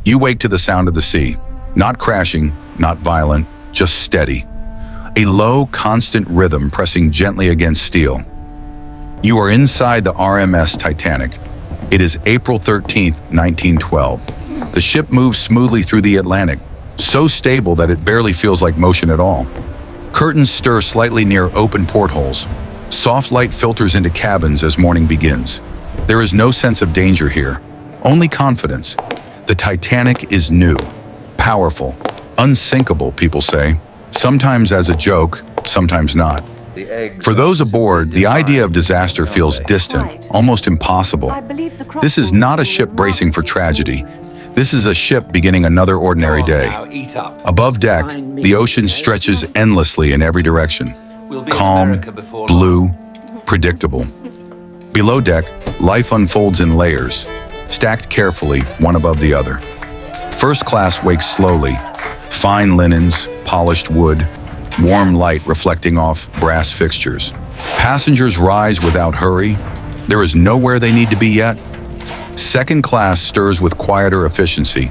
You wake to the sound of the sea. Not crashing, not violent, just steady. A low, constant rhythm pressing gently against steel. You are inside the RMS Titanic. It is April 13th, 1912. The ship moves smoothly through the Atlantic, so stable that it barely feels like motion at all. Curtains stir slightly near open portholes. Soft light filters into cabins as morning begins. There is no sense of danger here, only confidence. The Titanic is new, powerful, unsinkable, people say. Sometimes as a joke, sometimes not. For those aboard, the idea of disaster feels distant, almost impossible. This is not a ship bracing for tragedy. This is a ship beginning another ordinary day. Above deck, the ocean stretches endlessly in every direction. Calm, blue, predictable. Below deck, life unfolds in layers, stacked carefully, one above the other. First class wakes slowly. Fine linens, polished wood, warm light reflecting off brass fixtures. Passengers rise without hurry. There is nowhere they need to be yet. Second class stirs with quieter efficiency.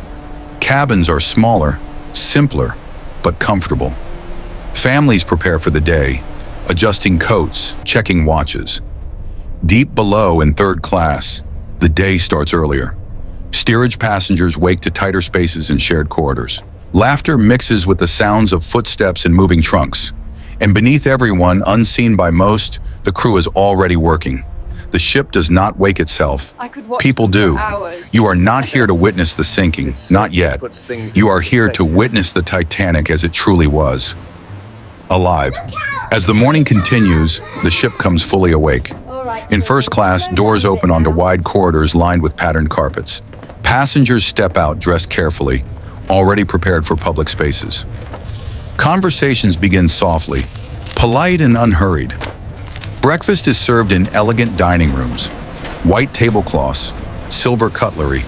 Cabins are smaller, simpler, but comfortable. Families prepare for the day, adjusting coats, checking watches. Deep below in third class, the day starts earlier. Steerage passengers wake to tighter spaces in shared corridors. Laughter mixes with the sounds of footsteps and moving trunks. And beneath everyone, unseen by most, the crew is already working. The ship does not wake itself. People do. You are not here to witness the sinking, not yet. You are here to witness the Titanic as it truly was. Alive. As the morning continues, the ship comes fully awake. In first class, doors open onto wide corridors lined with patterned carpets. Passengers step out dressed carefully, already prepared for public spaces. Conversations begin softly, polite and unhurried. Breakfast is served in elegant dining rooms, white tablecloths, silver cutlery,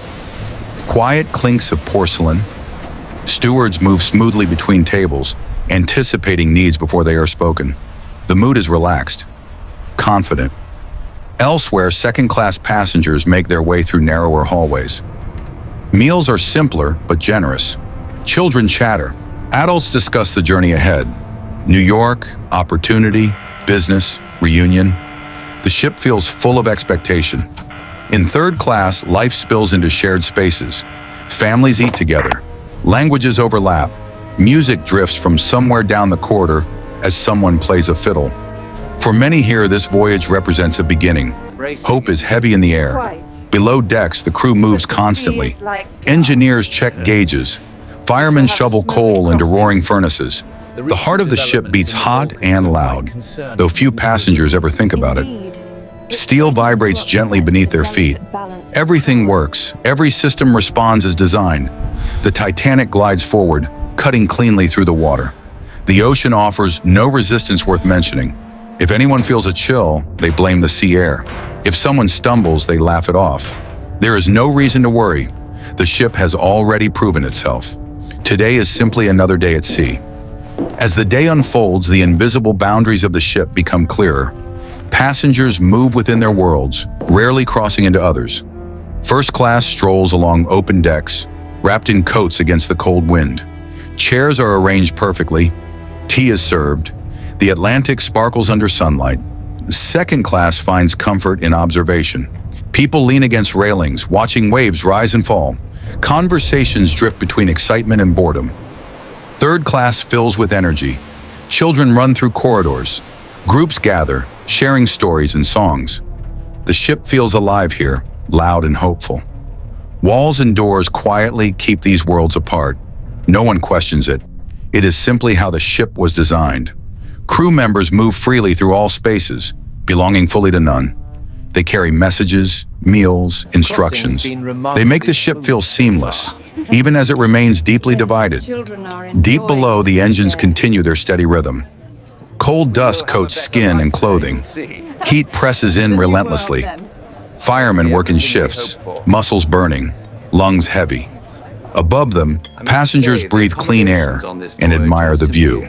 quiet clinks of porcelain. Stewards move smoothly between tables, anticipating needs before they are spoken. The mood is relaxed, confident. Elsewhere, second-class passengers make their way through narrower hallways. Meals are simpler but generous. Children chatter. Adults discuss the journey ahead. New York, opportunity, business, reunion. The ship feels full of expectation. In third class, life spills into shared spaces. Families eat together. Languages overlap. Music drifts from somewhere down the corridor as someone plays a fiddle. For many here, this voyage represents a beginning. Hope is heavy in the air. Below decks, the crew moves constantly. Engineers check gauges. Firemen shovel coal into roaring furnaces. The heart of the ship beats hot and loud, though few passengers ever think about it. Steel vibrates gently beneath their feet. Everything works. Every system responds as designed. The Titanic glides forward, cutting cleanly through the water. The ocean offers no resistance worth mentioning. If anyone feels a chill, they blame the sea air. If someone stumbles, they laugh it off. There is no reason to worry. The ship has already proven itself. Today is simply another day at sea. As the day unfolds, the invisible boundaries of the ship become clearer. Passengers move within their worlds, rarely crossing into others. First class strolls along open decks, wrapped in coats against the cold wind. Chairs are arranged perfectly. Tea is served. The Atlantic sparkles under sunlight. Second class finds comfort in observation. People lean against railings, watching waves rise and fall. Conversations drift between excitement and boredom. Third class fills with energy. Children run through corridors. Groups gather, sharing stories and songs. The ship feels alive here, loud and hopeful. Walls and doors quietly keep these worlds apart. No one questions it. It is simply how the ship was designed. Crew members move freely through all spaces, belonging fully to none. They carry messages, meals, instructions. They make the ship feel seamless, even as it remains deeply divided. Deep below, the engines continue their steady rhythm. Cold dust coats skin and clothing. Heat presses in relentlessly. Firemen work in shifts, muscles burning, lungs heavy. Above them, passengers breathe clean air and admire the view.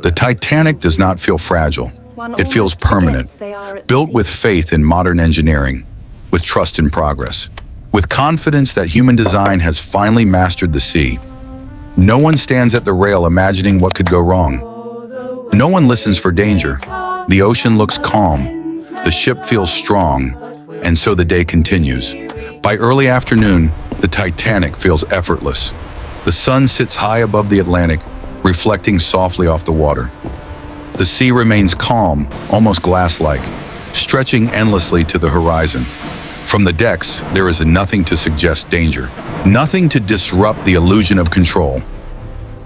The Titanic does not feel fragile. It feels permanent, built with faith in modern engineering, with trust in progress. with confidence that human design has finally mastered the sea. No one stands at the rail imagining what could go wrong. No one listens for danger. The ocean looks calm. The ship feels strong. And so the day continues. By early afternoon, the Titanic feels effortless. The sun sits high above the Atlantic, reflecting softly off the water. The sea remains calm, almost glass-like, stretching endlessly to the horizon. From the decks, there is nothing to suggest danger, nothing to disrupt the illusion of control.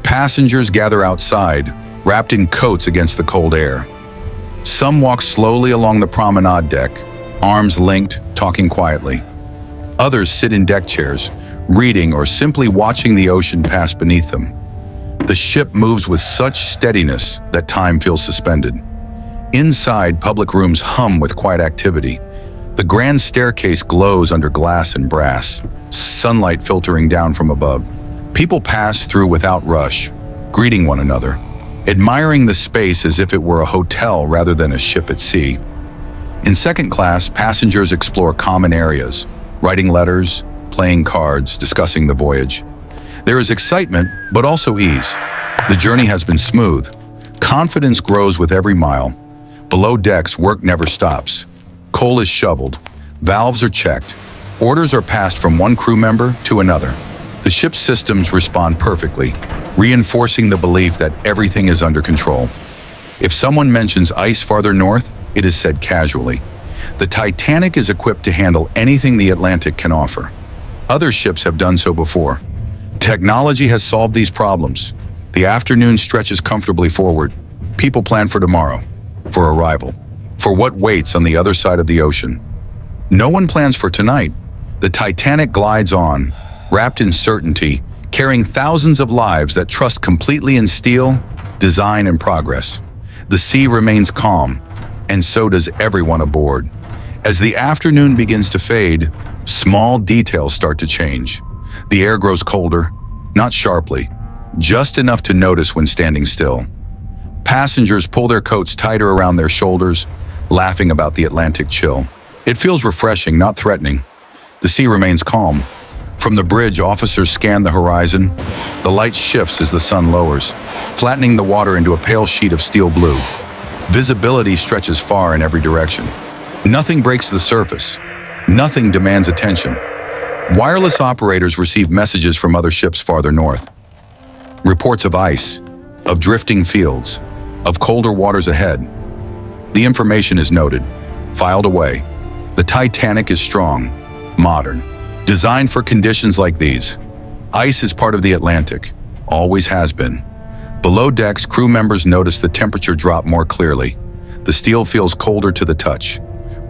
Passengers gather outside, wrapped in coats against the cold air. Some walk slowly along the promenade deck, arms linked, talking quietly. Others sit in deck chairs, reading or simply watching the ocean pass beneath them. The ship moves with such steadiness that time feels suspended. Inside, public rooms hum with quiet activity. The grand staircase glows under glass and brass, sunlight filtering down from above. People pass through without rush, greeting one another, admiring the space as if it were a hotel rather than a ship at sea. In second class, passengers explore common areas, writing letters, playing cards, discussing the voyage. There is excitement, but also ease. The journey has been smooth. Confidence grows with every mile. Below decks, work never stops. Coal is shoveled. Valves are checked. Orders are passed from one crew member to another. The ship's systems respond perfectly, reinforcing the belief that everything is under control. If someone mentions ice farther north, it is said casually. The Titanic is equipped to handle anything the Atlantic can offer. Other ships have done so before. Technology has solved these problems. The afternoon stretches comfortably forward. People plan for tomorrow, for arrival, for what waits on the other side of the ocean. No one plans for tonight. The Titanic glides on, wrapped in certainty, carrying thousands of lives that trust completely in steel, design, and progress. The sea remains calm, and so does everyone aboard. As the afternoon begins to fade, small details start to change. The air grows colder, not sharply, just enough to notice when standing still. Passengers pull their coats tighter around their shoulders, laughing about the Atlantic chill. It feels refreshing, not threatening. The sea remains calm. From the bridge, officers scan the horizon. The light shifts as the sun lowers, flattening the water into a pale sheet of steel blue. Visibility stretches far in every direction. Nothing breaks the surface. Nothing demands attention. Wireless operators receive messages from other ships farther north. Reports of ice, of drifting fields, of colder waters ahead. The information is noted, filed away. The Titanic is strong, modern, designed for conditions like these. Ice is part of the Atlantic, always has been. Below decks, crew members notice the temperature drop more clearly. The steel feels colder to the touch.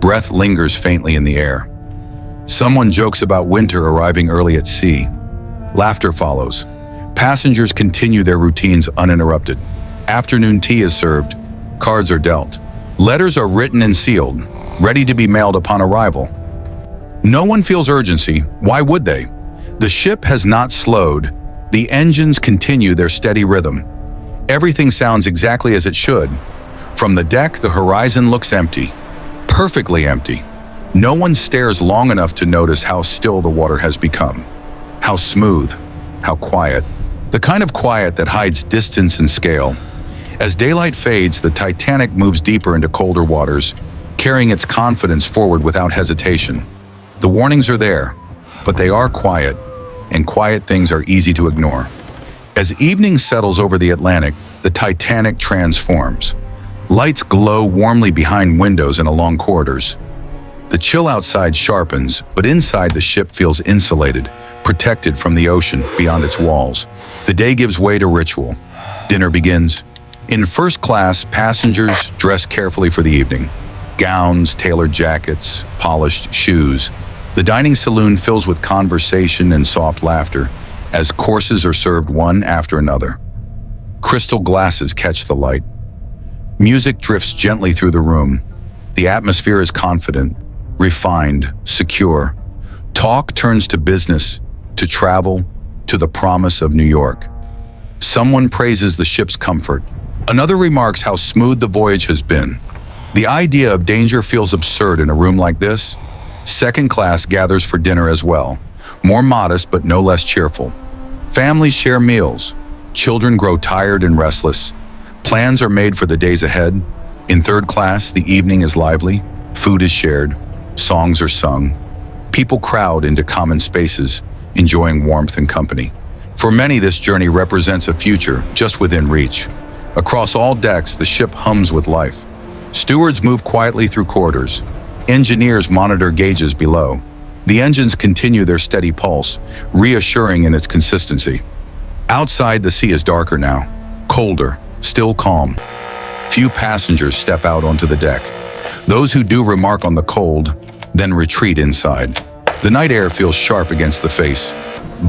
Breath lingers faintly in the air. Someone jokes about winter arriving early at sea. Laughter follows. Passengers continue their routines uninterrupted. Afternoon tea is served. Cards are dealt. Letters are written and sealed, ready to be mailed upon arrival. No one feels urgency. Why would they? The ship has not slowed. The engines continue their steady rhythm. Everything sounds exactly as it should. From the deck, the horizon looks empty. Perfectly empty. No one stares long enough to notice how still the water has become. How smooth, how quiet. The kind of quiet that hides distance and scale. As daylight fades, the Titanic moves deeper into colder waters, carrying its confidence forward without hesitation. The warnings are there, but they are quiet, and quiet things are easy to ignore. As evening settles over the Atlantic, the Titanic transforms. Lights glow warmly behind windows and along corridors. The chill outside sharpens, but inside the ship feels insulated, protected from the ocean beyond its walls. The day gives way to ritual. Dinner begins. In first class, passengers dress carefully for the evening. Gowns, tailored jackets, polished shoes. The dining saloon fills with conversation and soft laughter as courses are served one after another. Crystal glasses catch the light. Music drifts gently through the room. The atmosphere is confident, refined, secure. Talk turns to business, to travel, to the promise of New York. Someone praises the ship's comfort. Another remarks how smooth the voyage has been. The idea of danger feels absurd in a room like this. Second class gathers for dinner as well, more modest but no less cheerful. Families share meals. Children grow tired and restless. Plans are made for the days ahead. In third class, the evening is lively. Food is shared. Songs are sung. People crowd into common spaces, enjoying warmth and company. For many, this journey represents a future just within reach. Across all decks, the ship hums with life. Stewards move quietly through corridors. Engineers monitor gauges below. The engines continue their steady pulse, reassuring in its consistency. Outside, the sea is darker now, colder, still calm. Few passengers step out onto the deck. Those who do remark on the cold, then retreat inside. The night air feels sharp against the face,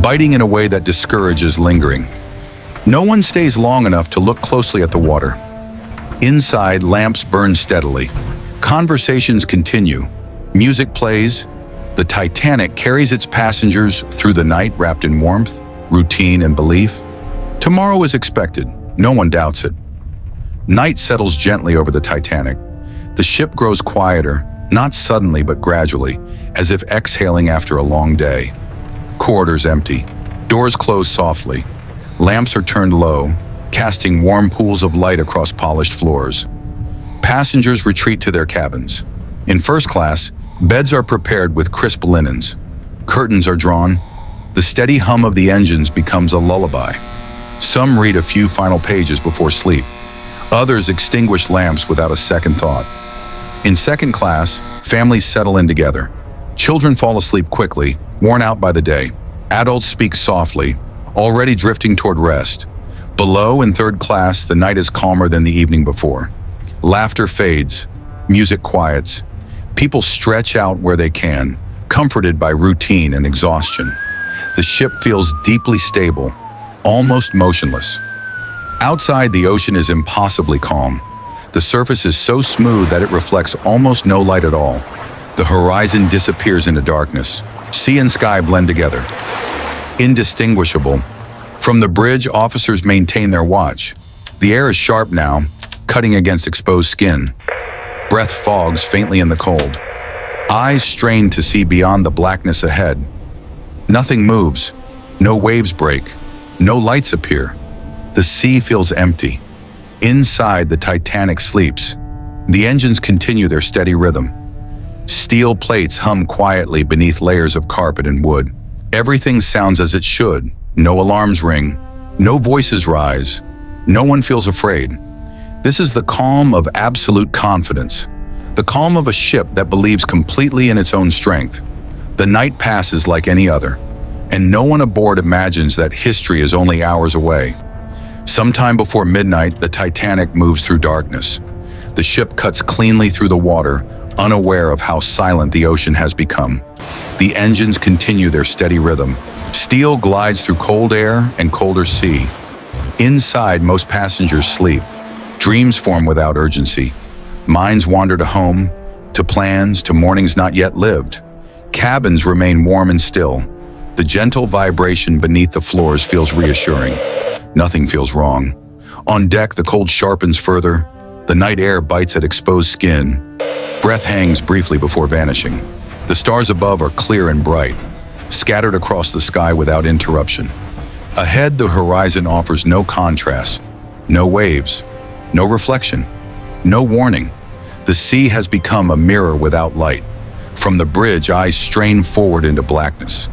biting in a way that discourages lingering. No one stays long enough to look closely at the water. Inside, lamps burn steadily. Conversations continue. Music plays. The Titanic carries its passengers through the night wrapped in warmth, routine, and belief. Tomorrow is expected. No one doubts it. Night settles gently over the Titanic. The ship grows quieter, not suddenly but gradually, as if exhaling after a long day. Corridors empty. Doors close softly. Lamps are turned low, casting warm pools of light across polished floors. Passengers retreat to their cabins. In first class, beds are prepared with crisp linens. Curtains are drawn. The steady hum of the engines becomes a lullaby. Some read a few final pages before sleep. Others extinguish lamps without a second thought. In second class, families settle in together. Children fall asleep quickly, worn out by the day. Adults speak softly, already drifting toward rest. Below, in third class, the night is calmer than the evening before. Laughter fades, music quiets. People stretch out where they can, comforted by routine and exhaustion. The ship feels deeply stable, almost motionless. Outside, the ocean is impossibly calm. The surface is so smooth that it reflects almost no light at all. The horizon disappears into darkness. Sea and sky blend together. Indistinguishable. From the bridge, officers maintain their watch. The air is sharp now, cutting against exposed skin. Breath fogs faintly in the cold. Eyes strain to see beyond the blackness ahead. Nothing moves. No waves break. No lights appear. The sea feels empty. Inside, the Titanic sleeps. The engines continue their steady rhythm. Steel plates hum quietly beneath layers of carpet and wood. Everything sounds as it should. No alarms ring. No voices rise. No one feels afraid. This is the calm of absolute confidence. The calm of a ship that believes completely in its own strength. The night passes like any other, and no one aboard imagines that history is only hours away. Sometime before midnight, the Titanic moves through darkness. The ship cuts cleanly through the water, unaware of how silent the ocean has become. The engines continue their steady rhythm. Steel glides through cold air and colder sea. Inside, most passengers sleep. Dreams form without urgency. Minds wander to home, to plans, to mornings not yet lived. Cabins remain warm and still. The gentle vibration beneath the floors feels reassuring. Nothing feels wrong. On deck, the cold sharpens further. The night air bites at exposed skin. Breath hangs briefly before vanishing. The stars above are clear and bright, scattered across the sky without interruption. Ahead, the horizon offers no contrast, no waves, no reflection, no warning. The sea has become a mirror without light. From the bridge, eyes strain forward into blackness.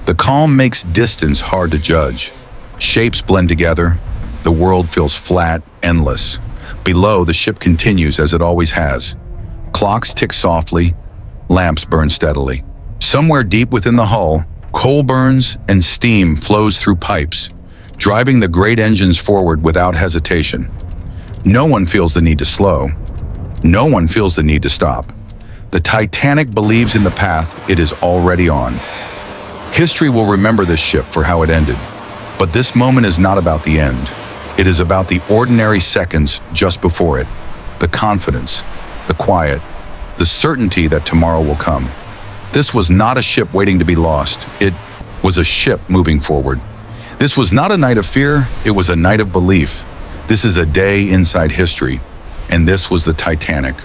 The calm makes distance hard to judge. Shapes blend together. The world feels flat, endless. Below, the ship continues as it always has. Clocks tick softly. Lamps burn steadily. Somewhere deep within the hull, coal burns and steam flows through pipes, driving the great engines forward without hesitation. No one feels the need to slow. No one feels the need to stop. The Titanic believes in the path it is already on. History will remember this ship for how it ended. But this moment is not about the end. It is about the ordinary seconds just before it. The confidence, the quiet, the certainty that tomorrow will come. This was not a ship waiting to be lost. It was a ship moving forward. This was not a night of fear. It was a night of belief. This is a day inside history. And this was the Titanic.